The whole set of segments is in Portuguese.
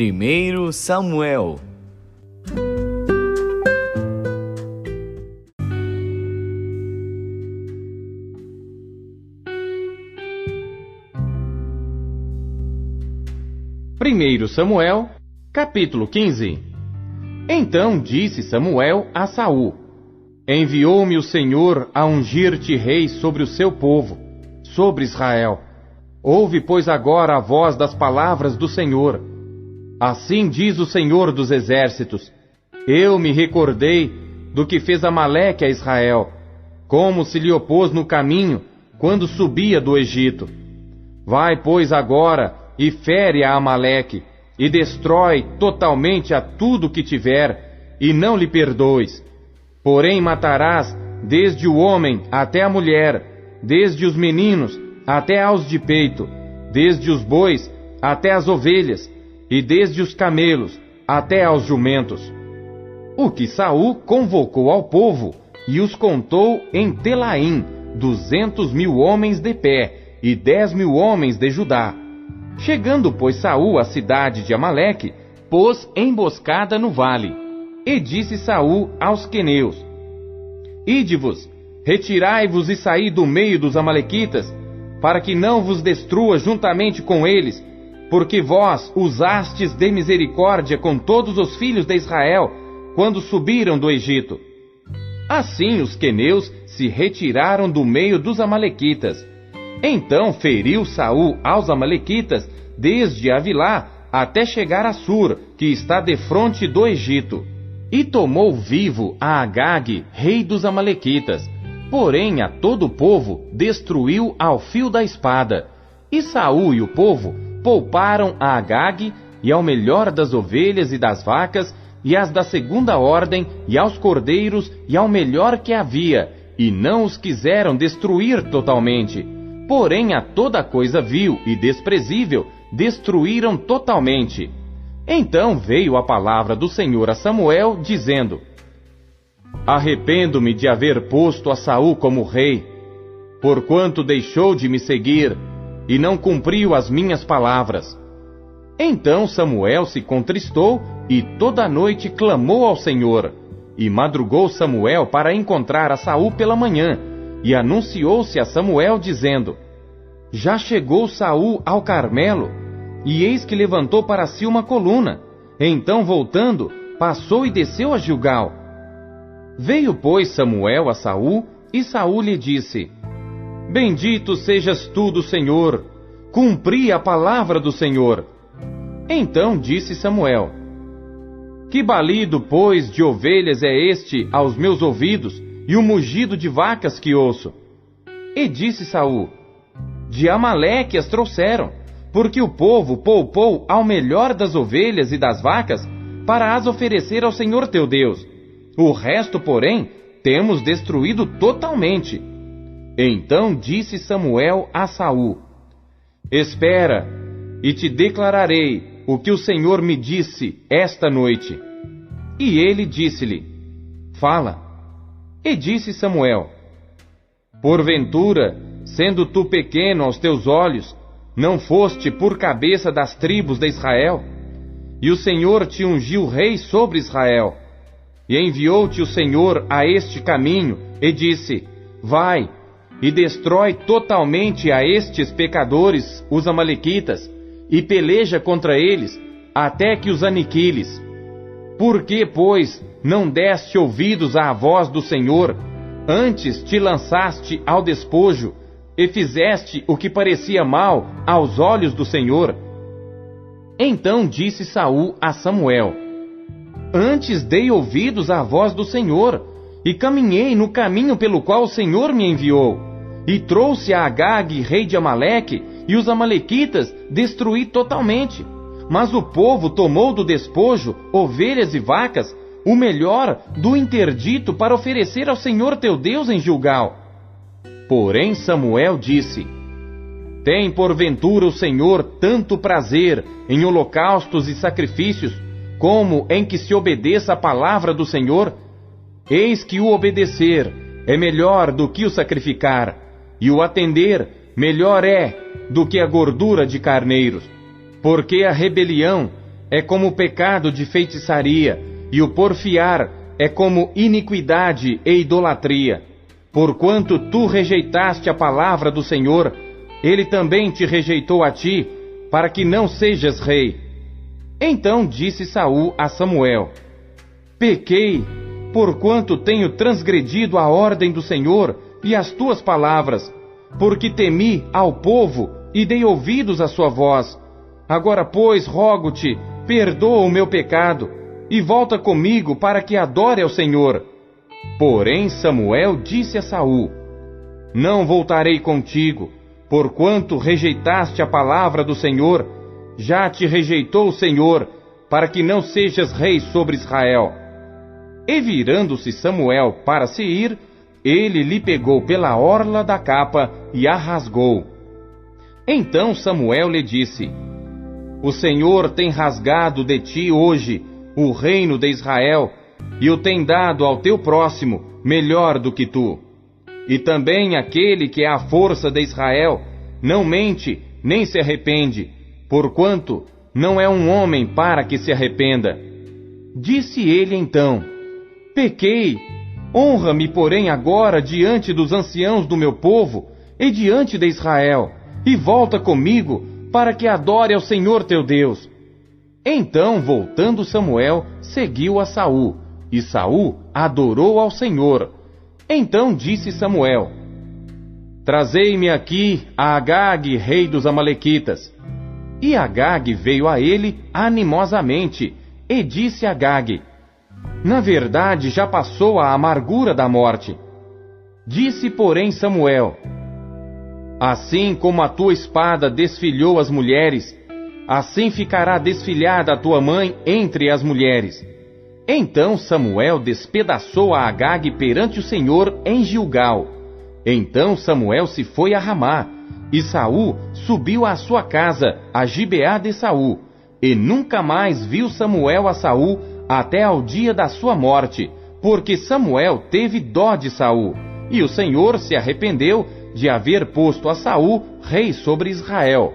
1 Samuel. Primeiro Samuel, capítulo 15. Então disse Samuel a Saul: Enviou-me o Senhor a ungir-te rei sobre o seu povo, sobre Israel. Ouve, pois, agora a voz das palavras do Senhor. Assim diz o Senhor dos exércitos: Eu me recordei do que fez Amaleque a Israel, como se lhe opôs no caminho, quando subia do Egito. Vai, pois, agora e fere a Amaleque, e destrói totalmente a tudo que tiver, e não lhe perdoes. Porém matarás desde o homem até a mulher, desde os meninos até aos de peito, desde os bois até as ovelhas, e desde os camelos até aos jumentos. O que Saul convocou ao povo, e os contou em Telaim, 200.000 homens de pé, e 10.000 homens de Judá. Chegando, pois, Saul à cidade de Amaleque, pôs emboscada no vale. E disse Saul aos queneus: Ide-vos, retirai-vos e saí do meio dos amalequitas, para que não vos destrua juntamente com eles, porque vós usastes de misericórdia com todos os filhos de Israel, quando subiram do Egito. Assim os queneus se retiraram do meio dos amalequitas. Então feriu Saul aos amalequitas, desde Avilá até chegar a Sur, que está defronte do Egito. E tomou vivo a Agag, rei dos amalequitas. Porém a todo o povo destruiu ao fio da espada. E Saul e o povo pouparam a Agag, e ao melhor das ovelhas e das vacas, e as da segunda ordem, e aos cordeiros, e ao melhor que havia, e não os quiseram destruir totalmente. Porém a toda coisa vil e desprezível destruíram totalmente. Então veio a palavra do Senhor a Samuel, dizendo: Arrependo-me de haver posto a Saul como rei, porquanto deixou de me seguir, e não cumpriu as minhas palavras. Então Samuel se contristou, e toda a noite clamou ao Senhor. E madrugou Samuel para encontrar a Saul pela manhã, e anunciou-se a Samuel, dizendo: Já chegou Saul ao Carmelo, e eis que levantou para si uma coluna. Então, voltando, passou e desceu a Gilgal. Veio, pois, Samuel a Saul, e Saul lhe disse: Bendito sejas tu do Senhor, cumpri a palavra do Senhor. Então disse Samuel: Que balido, pois, de ovelhas é este aos meus ouvidos, e o mugido de vacas que ouço? E disse Saul: De Amaleque as trouxeram, porque o povo poupou ao melhor das ovelhas e das vacas, para as oferecer ao Senhor teu Deus. O resto, porém, temos destruído totalmente. Então disse Samuel a Saul: Espera, e te declararei o que o Senhor me disse esta noite. E ele disse-lhe: Fala. E disse Samuel: Porventura, sendo tu pequeno aos teus olhos, não foste por cabeça das tribos de Israel? E o Senhor te ungiu rei sobre Israel. E enviou-te o Senhor a este caminho, e disse: Vai, e destrói totalmente a estes pecadores, os amalequitas, e peleja contra eles, até que os aniquiles. Por que, pois, não deste ouvidos à voz do Senhor? Antes te lançaste ao despojo, e fizeste o que parecia mal aos olhos do Senhor. Então disse Saul a Samuel: Antes dei ouvidos à voz do Senhor, e caminhei no caminho pelo qual o Senhor me enviou, e trouxe a Agag, rei de Amaleque, e os amalequitas destruí totalmente. Mas o povo tomou do despojo ovelhas e vacas, o melhor do interdito, para oferecer ao Senhor teu Deus em Gilgal. Porém Samuel disse: Tem porventura o Senhor tanto prazer em holocaustos e sacrifícios, como em que se obedeça a palavra do Senhor? Eis que o obedecer é melhor do que o sacrificar, e o atender melhor é do que a gordura de carneiros. Porque a rebelião é como pecado de feitiçaria, e o porfiar é como iniquidade e idolatria. Porquanto tu rejeitaste a palavra do Senhor, ele também te rejeitou a ti, para que não sejas rei. Então disse Saul a Samuel: Pequei, porquanto tenho transgredido a ordem do Senhor e as tuas palavras, porque temi ao povo e dei ouvidos à sua voz. Agora, pois, rogo-te, perdoa o meu pecado, e volta comigo para que adore ao Senhor. Porém Samuel disse a Saul: Não voltarei contigo, porquanto rejeitaste a palavra do Senhor, já te rejeitou o Senhor, para que não sejas rei sobre Israel. E virando-se Samuel para se ir, ele lhe pegou pela orla da capa e a rasgou. Então Samuel lhe disse: O Senhor tem rasgado de ti hoje o reino de Israel, e o tem dado ao teu próximo melhor do que tu. E também aquele que é a força de Israel não mente nem se arrepende, porquanto não é um homem para que se arrependa. Disse ele então: Pequei, honra-me, porém, agora diante dos anciãos do meu povo e diante de Israel, e volta comigo para que adore ao Senhor teu Deus. Então, voltando Samuel, seguiu a Saul, e Saul adorou ao Senhor. Então disse Samuel: Trazei-me aqui a Agag, rei dos Amalequitas. E Agag veio a ele animosamente, e disse a Agag: Na verdade já passou a amargura da morte. Disse, porém, Samuel: Assim como a tua espada desfilhou as mulheres, assim ficará desfilhada a tua mãe entre as mulheres. Então Samuel despedaçou a Agag perante o Senhor em Gilgal. Então Samuel se foi a Ramá, e Saul subiu à sua casa, a Gibeá de Saul, e nunca mais viu Samuel a Saul até ao dia da sua morte, porque Samuel teve dó de Saul, e o Senhor se arrependeu de haver posto a Saul rei sobre Israel.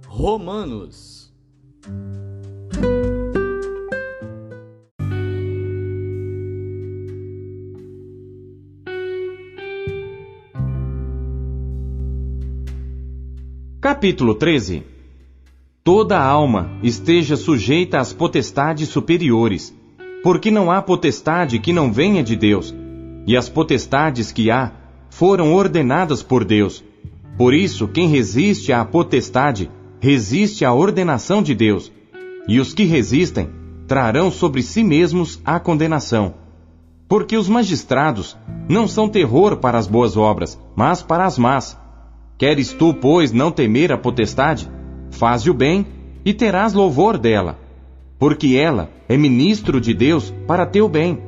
Romanos. Capítulo 13. Toda alma esteja sujeita às potestades superiores, porque não há potestade que não venha de Deus, e as potestades que há foram ordenadas por Deus. Por isso, quem resiste à potestade, resiste à ordenação de Deus, e os que resistem trarão sobre si mesmos a condenação. Porque os magistrados não são terror para as boas obras, mas para as más. Queres tu, pois, não temer a potestade? Faze o bem, e terás louvor dela, porque ela é ministro de Deus para teu bem.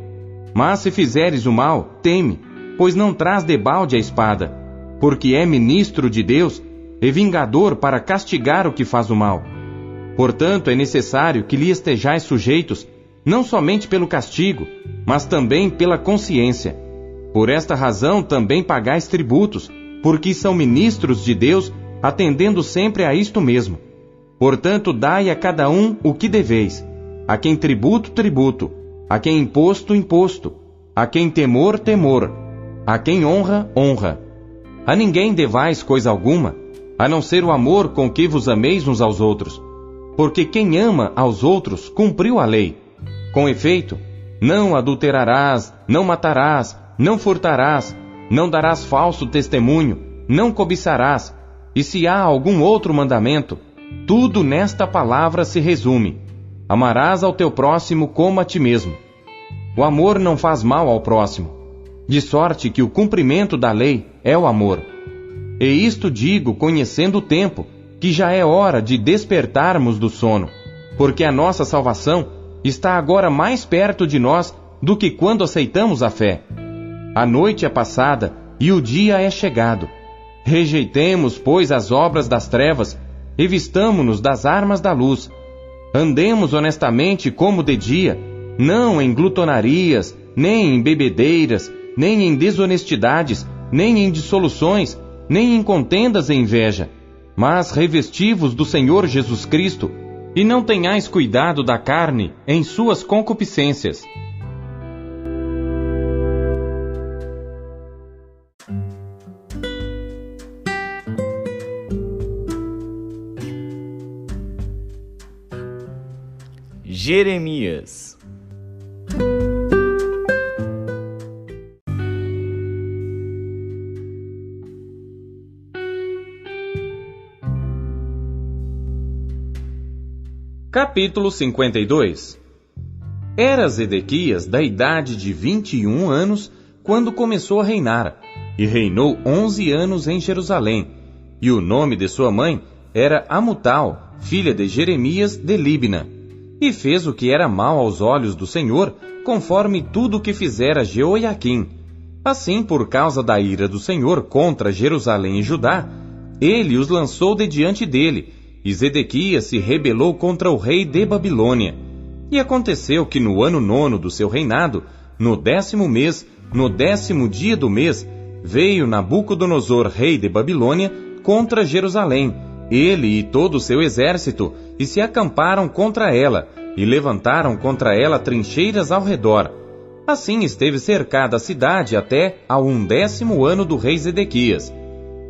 Mas se fizeres o mal, teme, pois não traz debalde a espada, porque é ministro de Deus e vingador para castigar o que faz o mal. Portanto, é necessário que lhe estejais sujeitos, não somente pelo castigo, mas também pela consciência. Por esta razão também pagais tributos, porque são ministros de Deus, atendendo sempre a isto mesmo. Portanto, dai a cada um o que deveis: a quem tributo, tributo; a quem imposto, imposto; a quem temor, temor; a quem honra, honra. A ninguém devais coisa alguma, a não ser o amor com que vos ameis uns aos outros. Porque quem ama aos outros cumpriu a lei. Com efeito, não adulterarás, não matarás, não furtarás, não darás falso testemunho, não cobiçarás, e se há algum outro mandamento, tudo nesta palavra se resume: amarás ao teu próximo como a ti mesmo. O amor não faz mal ao próximo, de sorte que o cumprimento da lei é o amor. E isto digo conhecendo o tempo, que já é hora de despertarmos do sono, porque a nossa salvação está agora mais perto de nós do que quando aceitamos a fé. A noite é passada e o dia é chegado. Rejeitemos, pois, as obras das trevas e vistamo-nos das armas da luz. Andemos honestamente como de dia, não em glutonarias, nem em bebedeiras, nem em desonestidades, nem em dissoluções, nem em contendas e inveja, mas revesti-vos do Senhor Jesus Cristo, e não tenhais cuidado da carne em suas concupiscências. Jeremias. Capítulo 52. Era Zedequias da idade de 21 anos quando começou a reinar, e reinou 11 anos em Jerusalém, e o nome de sua mãe era Amutal, filha de Jeremias de Libna, e fez o que era mal aos olhos do Senhor, conforme tudo o que fizera Jeoiaquim. Assim, por causa da ira do Senhor contra Jerusalém e Judá, ele os lançou de diante dele, e Zedequias se rebelou contra o rei de Babilônia. E aconteceu que no ano 9 do seu reinado, no 10º mês, no 10º dia do mês, veio Nabucodonosor, rei de Babilônia, contra Jerusalém, ele e todo o seu exército, e se acamparam contra ela, e levantaram contra ela trincheiras ao redor. Assim esteve cercada a cidade até ao 11º ano do rei Zedequias.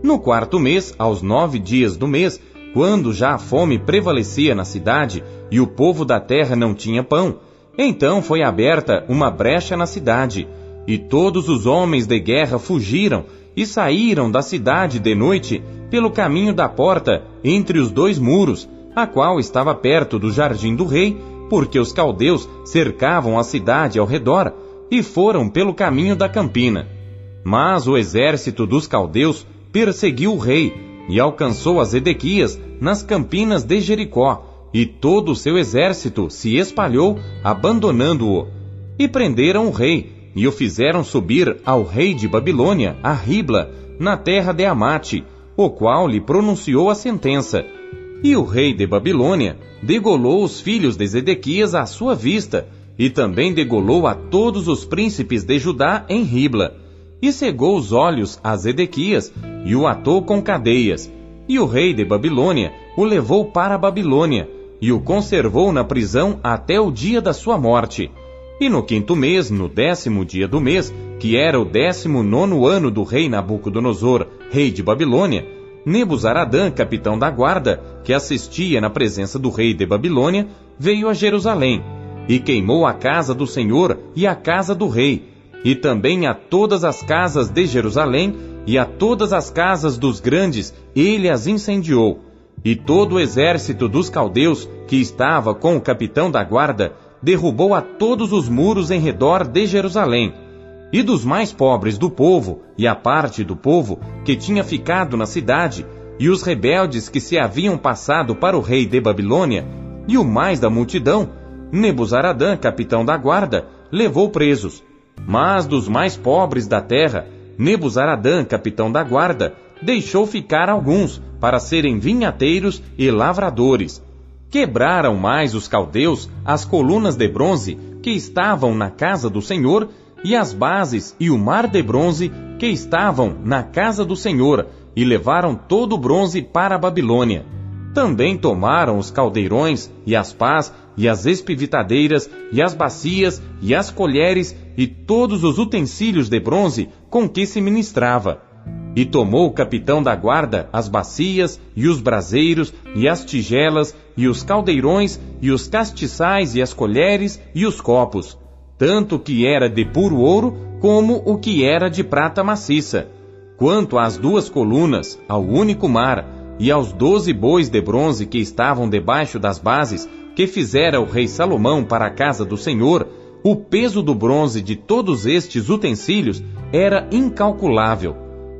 No 4º mês, aos 9 dias do mês, quando já a fome prevalecia na cidade e o povo da terra não tinha pão, então foi aberta uma brecha na cidade, e todos os homens de guerra fugiram e saíram da cidade de noite pelo caminho da porta entre os 2 muros, a qual estava perto do jardim do rei, porque os caldeus cercavam a cidade ao redor, e foram pelo caminho da campina. Mas o exército dos caldeus perseguiu o rei, e alcançou a Zedequias nas campinas de Jericó, e todo o seu exército se espalhou, abandonando-o. E prenderam o rei, e o fizeram subir ao rei de Babilônia, a Ribla, na terra de Amate, o qual lhe pronunciou a sentença. E o rei de Babilônia degolou os filhos de Zedequias à sua vista, e também degolou a todos os príncipes de Judá em Ribla, e cegou os olhos a Zedequias, e o atou com cadeias. E o rei de Babilônia o levou para a Babilônia, e o conservou na prisão até o dia da sua morte. E no 5º mês, no 10º dia do mês, que era o 19º ano do rei Nabucodonosor, rei de Babilônia, Nebuzaradã, capitão da guarda, que assistia na presença do rei de Babilônia, veio a Jerusalém, e queimou a casa do Senhor e a casa do rei, e também a todas as casas de Jerusalém, e a todas as casas dos grandes ele as incendiou. E todo o exército dos caldeus, que estava com o capitão da guarda, derrubou a todos os muros em redor de Jerusalém. E dos mais pobres do povo, e a parte do povo que tinha ficado na cidade, e os rebeldes que se haviam passado para o rei de Babilônia, e o mais da multidão, Nebuzaradã, capitão da guarda, levou presos. Mas dos mais pobres da terra, Nebuzaradã, capitão da guarda, deixou ficar alguns para serem vinhateiros e lavradores. Quebraram mais os caldeus as colunas de bronze que estavam na casa do Senhor, e as bases e o mar de bronze que estavam na casa do Senhor, e levaram todo o bronze para a Babilônia. Também tomaram os caldeirões, e as pás, e as espivitadeiras, e as bacias, e as colheres, e todos os utensílios de bronze com que se ministrava. E tomou o capitão da guarda as bacias, e os braseiros, e as tigelas, e os caldeirões, e os castiçais, e as colheres, e os copos, tanto o que era de puro ouro, como o que era de prata maciça. Quanto às 2 colunas, ao único mar, e aos 12 bois de bronze que estavam debaixo das bases, que fizera o rei Salomão para a casa do Senhor, o peso do bronze de todos estes utensílios era incalculável.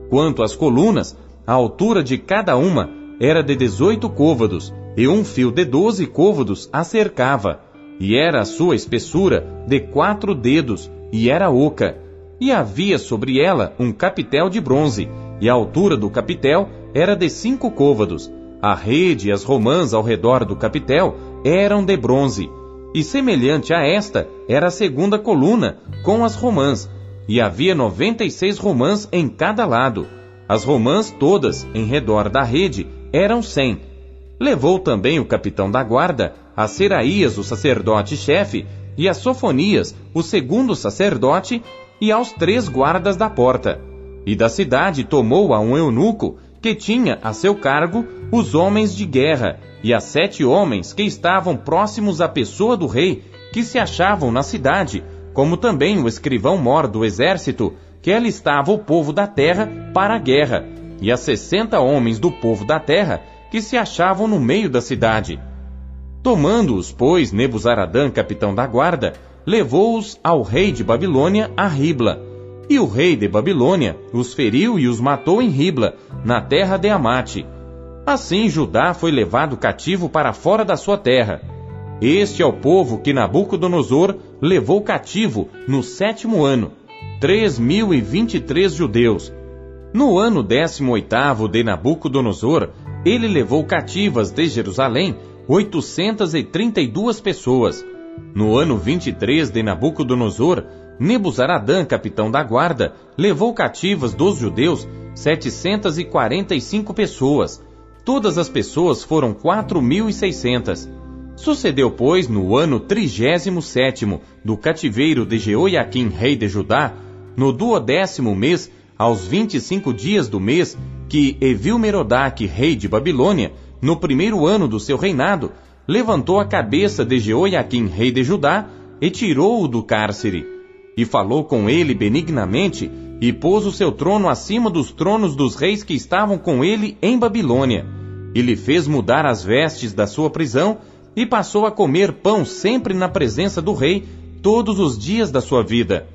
Quanto às colunas, a altura de cada uma era de 18 côvados, e um fio de 12 côvados a cercava, e era a sua espessura de 4 dedos, e era oca, e havia sobre ela um capitel de bronze, e a altura do capitel era de 5 côvados. A rede e as romãs ao redor do capitel eram de bronze, e semelhante a esta era a segunda coluna, com as romãs, e havia 96 romãs em cada lado. As romãs todas, em redor da rede, eram 100. Levou também o capitão da guarda, a Seraías, o sacerdote-chefe, e a Sofonias, o segundo sacerdote, e aos 3 guardas da porta. E da cidade tomou a um eunuco, que tinha a seu cargo os homens de guerra, e a 7 homens que estavam próximos à pessoa do rei, que se achavam na cidade, como também o escrivão-mor do exército, que alistava o povo da terra para a guerra, e a 60 homens do povo da terra, que se achavam no meio da cidade. Tomando-os, pois, Nebuzaradã, capitão da guarda, levou-os ao rei de Babilônia a Ribla. E o rei de Babilônia os feriu e os matou em Ribla, na terra de Amate. Assim Judá foi levado cativo para fora da sua terra. Este é o povo que Nabucodonosor levou cativo no 7º ano, 3.023 judeus. No ano 18º de Nabucodonosor, ele levou cativas de Jerusalém 832 pessoas. No ano 23 de Nabucodonosor, Nebuzaradã, capitão da guarda, levou cativas dos judeus 745 pessoas. Todas as pessoas foram 4.600. Sucedeu, pois, no ano 37º do cativeiro de Jeoiaquim, rei de Judá, no 12º mês, aos 25 dias do mês, que Evil-Merodach, rei de Babilônia, no 1º ano do seu reinado, levantou a cabeça de Jeoiaquim, rei de Judá, e tirou-o do cárcere. E falou com ele benignamente, e pôs o seu trono acima dos tronos dos reis que estavam com ele em Babilônia. E lhe fez mudar as vestes da sua prisão, e passou a comer pão sempre na presença do rei, todos os dias da sua vida.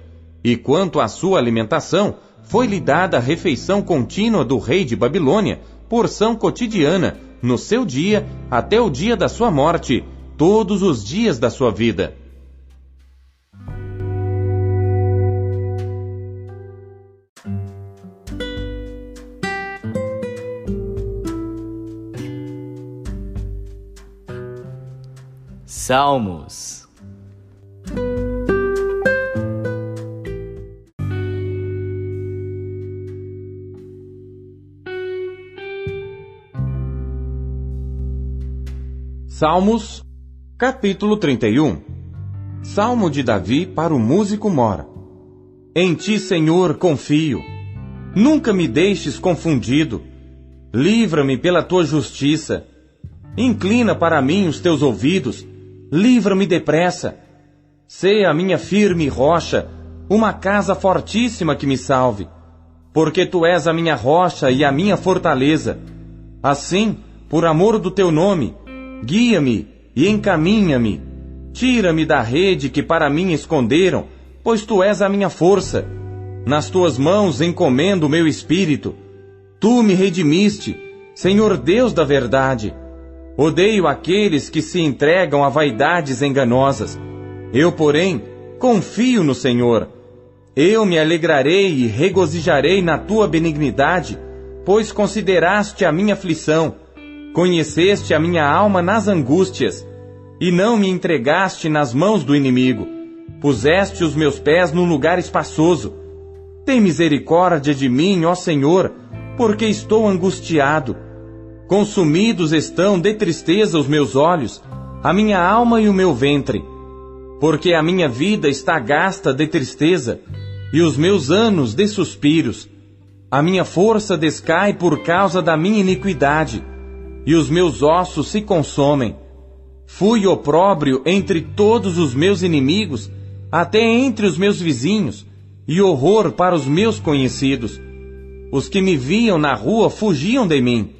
E quanto à sua alimentação, foi-lhe dada a refeição contínua do rei de Babilônia, porção cotidiana, no seu dia, até o dia da sua morte, todos os dias da sua vida. Salmos. Salmos, capítulo 31. Salmo de Davi para o músico mor. Em ti, Senhor, confio. Nunca me deixes confundido. Livra-me pela tua justiça. Inclina para mim os teus ouvidos. Livra-me depressa. Sê a minha firme rocha, uma casa fortíssima que me salve. Porque tu és a minha rocha e a minha fortaleza. Assim, por amor do teu nome, guia-me e encaminha-me. Tira-me da rede que para mim esconderam, pois tu és a minha força. Nas tuas mãos encomendo o meu espírito. Tu me redimiste, Senhor Deus da verdade. Odeio aqueles que se entregam a vaidades enganosas. Eu, porém, confio no Senhor. Eu me alegrarei e regozijarei na tua benignidade, pois consideraste a minha aflição. Conheceste a minha alma nas angústias, e não me entregaste nas mãos do inimigo. Puseste os meus pés num lugar espaçoso. Tem misericórdia de mim, ó Senhor, porque estou angustiado. Consumidos estão de tristeza os meus olhos, a minha alma e o meu ventre. Porque a minha vida está gasta de tristeza, e os meus anos de suspiros. A minha força descai por causa da minha iniquidade, e os meus ossos se consomem. Fui opróbrio entre todos os meus inimigos, até entre os meus vizinhos, e horror para os meus conhecidos. Os que me viam na rua fugiam de mim.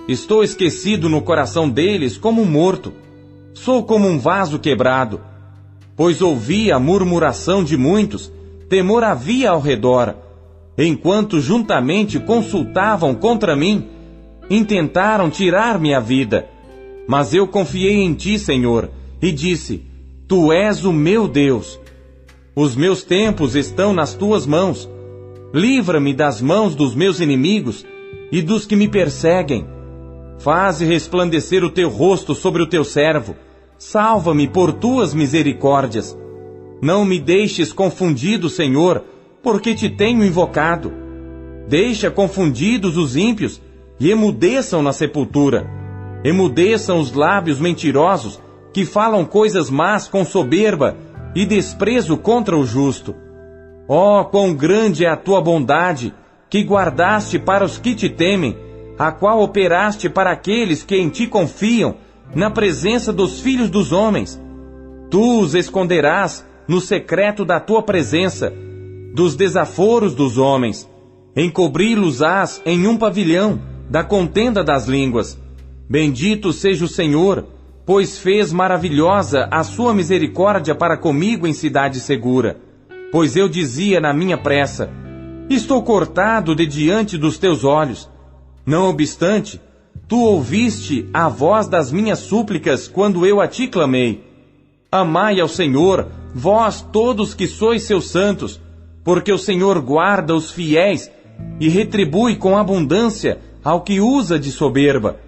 Estou esquecido no coração deles como um morto. Sou como um vaso quebrado. Pois ouvi a murmuração de muitos, temor havia ao redor. Enquanto juntamente consultavam contra mim, intentaram tirar-me a vida. Mas eu confiei em ti, Senhor, e disse, tu és o meu Deus. Os meus tempos estão nas tuas mãos. Livra-me das mãos dos meus inimigos e dos que me perseguem. Faze resplandecer o teu rosto sobre o teu servo. Salva-me por tuas misericórdias. Não me deixes confundido, Senhor, porque te tenho invocado. Deixa confundidos os ímpios e emudeçam na sepultura. Emudeçam os lábios mentirosos que falam coisas más com soberba e desprezo contra o justo. Ó, quão grande é a tua bondade, que guardaste para os que te temem, a qual operaste para aqueles que em ti confiam, na presença dos filhos dos homens. Tu os esconderás no secreto da tua presença, dos desaforos dos homens. Encobri-los-ás em um pavilhão da contenda das línguas. Bendito seja o Senhor, pois fez maravilhosa a sua misericórdia para comigo em cidade segura. Pois eu dizia na minha pressa: estou cortado de diante dos teus olhos. Não obstante, tu ouviste a voz das minhas súplicas quando eu a ti clamei. Amai ao Senhor, vós todos que sois seus santos, porque o Senhor guarda os fiéis e retribui com abundância ao que usa de soberba.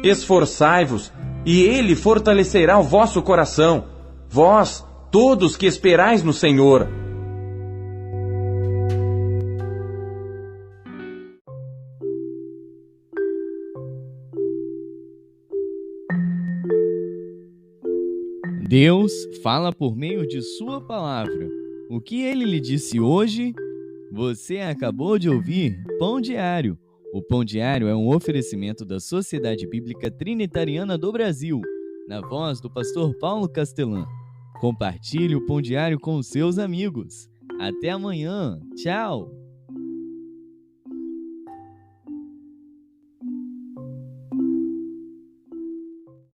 Esforçai-vos, e ele fortalecerá o vosso coração, vós, todos que esperais no Senhor. Deus fala por meio de sua palavra. O que ele lhe disse hoje? Você acabou de ouvir Pão Diário. O Pão Diário é um oferecimento da Sociedade Bíblica Trinitariana do Brasil, na voz do pastor Paulo Castelã. Compartilhe o Pão Diário com os seus amigos. Até amanhã. Tchau!